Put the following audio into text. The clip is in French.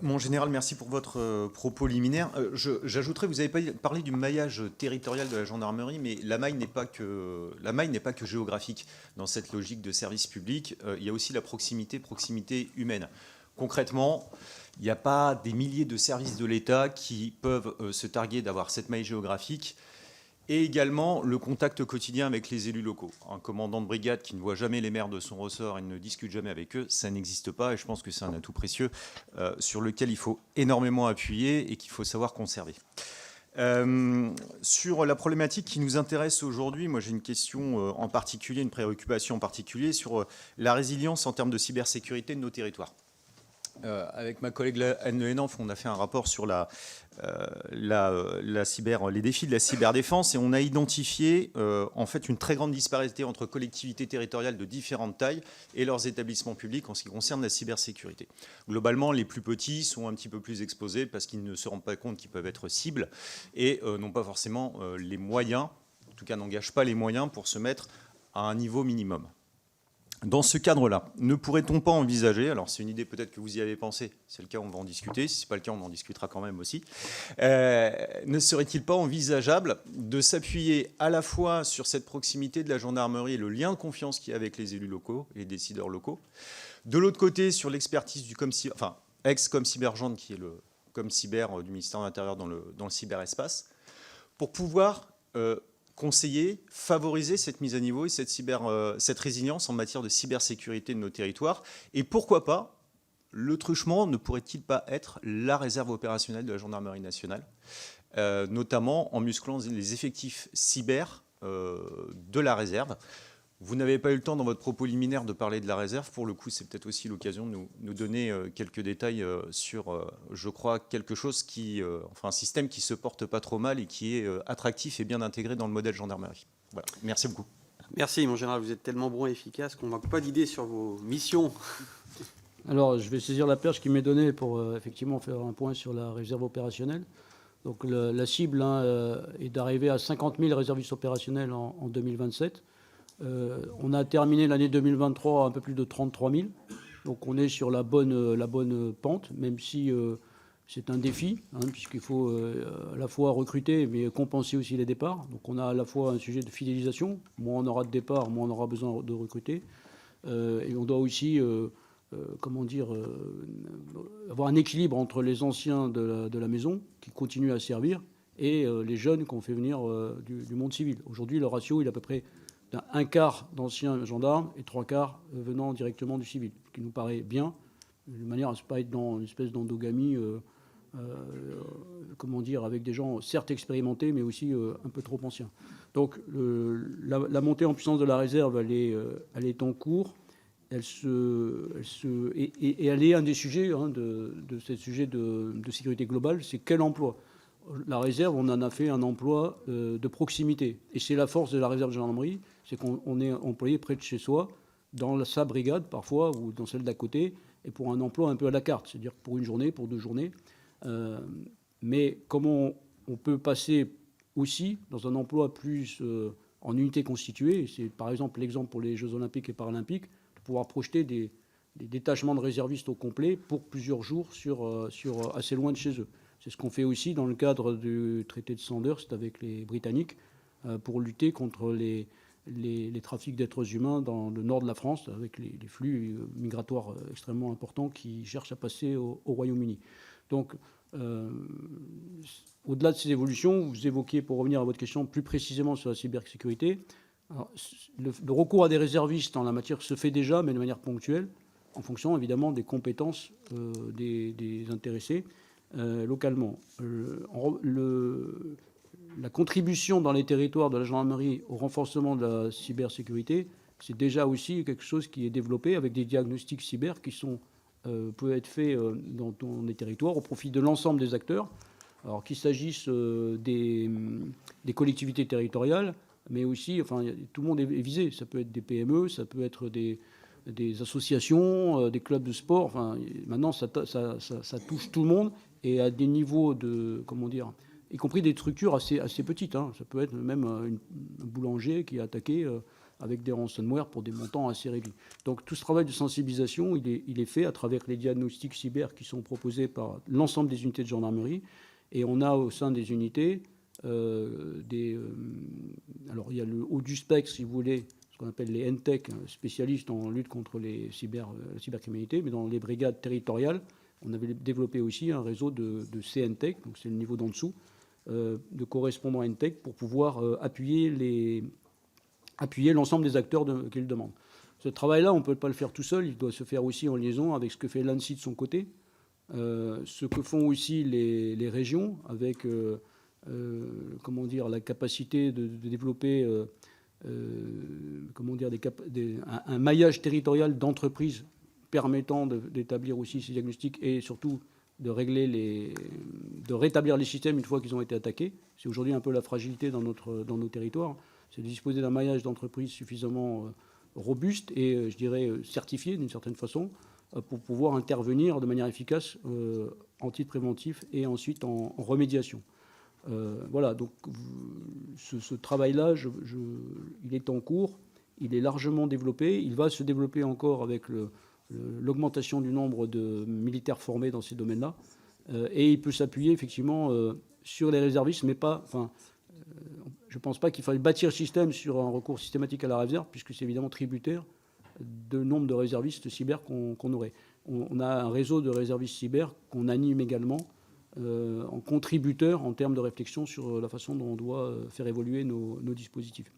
Mon général, merci pour votre propos liminaire. J'ajouterais, vous avez parlé du maillage territorial de la gendarmerie, mais la maille n'est pas que géographique. Dans cette logique de service public, il y a aussi la proximité humaine. Concrètement, il n'y a pas des milliers de services de l'État qui peuvent se targuer d'avoir cette maille géographique. Et également le contact quotidien avec les élus locaux. Un commandant de brigade qui ne voit jamais les maires de son ressort et ne discute jamais avec eux, ça n'existe pas. Et je pense que c'est un atout précieux sur lequel il faut énormément appuyer et qu'il faut savoir conserver. Sur la problématique qui nous intéresse aujourd'hui, moi j'ai une question en particulier, une préoccupation en particulier sur la résilience en termes de cybersécurité de nos territoires. Avec ma collègue Anne Le Henanf, on a fait un rapport sur les défis de la cyberdéfense et on a identifié en fait une très grande disparité entre collectivités territoriales de différentes tailles et leurs établissements publics en ce qui concerne la cybersécurité. Globalement, les plus petits sont un petit peu plus exposés parce qu'ils ne se rendent pas compte qu'ils peuvent être cibles et n'ont pas forcément les moyens, en tout cas n'engagent pas les moyens pour se mettre à un niveau minimum. Dans ce cadre-là, ne pourrait-on pas envisager, alors c'est une idée peut-être que vous y avez pensé, c'est le cas, on va en discuter, si ce n'est pas le cas, on en discutera quand même aussi, ne serait-il pas envisageable de s'appuyer à la fois sur cette proximité de la gendarmerie et le lien de confiance qu'il y a avec les élus locaux et les décideurs locaux, de l'autre côté sur l'expertise du ex-Comcybergente qui est le Comcyber du ministère de l'Intérieur dans le cyberespace, pour pouvoir conseiller, favoriser cette mise à niveau et cette résilience en matière de cybersécurité de nos territoires. Et pourquoi pas, le truchement ne pourrait-il pas être la réserve opérationnelle de la gendarmerie nationale, notamment en musclant les effectifs cyber de la réserve. Vous n'avez pas eu le temps dans votre propos liminaire de parler de la réserve. Pour le coup, c'est peut-être aussi l'occasion de nous donner quelques détails sur, je crois, quelque chose un système qui se porte pas trop mal et qui est attractif et bien intégré dans le modèle gendarmerie. Voilà. Merci beaucoup. Merci, mon général. Vous êtes tellement bon et efficace qu'on ne manque pas d'idées sur vos missions. Alors, je vais saisir la perche qui m'est donnée pour effectivement faire un point sur la réserve opérationnelle. Donc, la cible est d'arriver à 50 000 réservistes opérationnels en 2027. On a terminé l'année 2023 à un peu plus de 33 000. Donc on est sur la bonne pente, même si c'est un défi, puisqu'il faut à la fois recruter, mais compenser aussi les départs. Donc on a à la fois un sujet de fidélisation. Moins on aura de départs, moins on aura besoin de recruter. Et on doit aussi avoir un équilibre entre les anciens de la maison, qui continuent à servir, et les jeunes qu'on fait venir du monde civil. Aujourd'hui, le ratio, il est à peu près un quart d'anciens gendarmes et 3/4 venant directement du civil, ce qui nous paraît bien, de manière à ne pas être dans une espèce d'endogamie, avec des gens certes expérimentés, mais aussi un peu trop anciens. Donc la montée en puissance de la réserve, elle est en cours. Elle est un des sujets de ces sujets de sécurité globale, c'est quel emploi. La réserve, on en a fait un emploi de proximité. Et c'est la force de la réserve de gendarmerie, c'est qu'on est employé près de chez soi, dans sa brigade parfois, ou dans celle d'à côté, et pour un emploi un peu à la carte, c'est-à-dire pour une journée, pour 2 journées. Mais comment on peut passer aussi dans un emploi plus en unité constituée, c'est par exemple l'exemple pour les Jeux Olympiques et Paralympiques, de pouvoir projeter des détachements de réservistes au complet pour plusieurs jours sur assez loin de chez eux. C'est ce qu'on fait aussi dans le cadre du traité de Sandhurst avec les Britanniques pour lutter contre les trafics d'êtres humains dans le nord de la France, avec les flux migratoires extrêmement importants qui cherchent à passer au Royaume-Uni. Donc, au-delà de ces évolutions, vous évoquiez, pour revenir à votre question plus précisément sur la cybersécurité, alors, le recours à des réservistes en la matière se fait déjà, mais de manière ponctuelle, en fonction évidemment des compétences des intéressés. Localement. La contribution dans les territoires de la gendarmerie au renforcement de la cybersécurité, c'est déjà aussi quelque chose qui est développé avec des diagnostics cyber qui peuvent être faits dans les territoires au profit de l'ensemble des acteurs. Alors qu'il s'agisse des collectivités territoriales, mais aussi, tout le monde est visé. Ça peut être des PME, ça peut être des associations, des clubs de sport. Maintenant, ça touche tout le monde et à des niveaux y compris des structures assez petites. Ça peut être même un boulanger qui est attaqué avec des ransomware pour des montants assez réduits. Donc tout ce travail de sensibilisation, il est fait à travers les diagnostics cyber qui sont proposés par l'ensemble des unités de gendarmerie. Et on a au sein des unités alors il y a le haut du spectre, si vous voulez, ce qu'on appelle les NTEC, spécialistes en lutte contre la cybercriminalité, mais dans les brigades territoriales, on avait développé aussi un réseau de CNTEC, donc c'est le niveau d'en dessous, de correspondants NTEC pour pouvoir appuyer l'ensemble des acteurs qui le demandent. Ce travail-là, on ne peut pas le faire tout seul, il doit se faire aussi en liaison avec ce que fait l'ANSSI de son côté, ce que font aussi les régions avec la capacité de développer un maillage territorial d'entreprises permettant d'établir aussi ces diagnostics et surtout de rétablir les systèmes une fois qu'ils ont été attaqués. C'est aujourd'hui un peu la fragilité dans nos territoires, c'est de disposer d'un maillage d'entreprises suffisamment robuste et, je dirais, certifié d'une certaine façon pour pouvoir intervenir de manière efficace en titre préventif et ensuite en remédiation. Voilà, donc ce travail-là, il est en cours, il est largement développé, il va se développer encore avec l'augmentation du nombre de militaires formés dans ces domaines-là, et il peut s'appuyer effectivement sur les réservistes, mais pas... je ne pense pas qu'il faille bâtir le système sur un recours systématique à la réserve, puisque c'est évidemment tributaire de nombre de réservistes cyber qu'on aurait. On a un réseau de réservistes cyber qu'on anime également en contributeur en termes de réflexion sur la façon dont on doit faire évoluer nos dispositifs.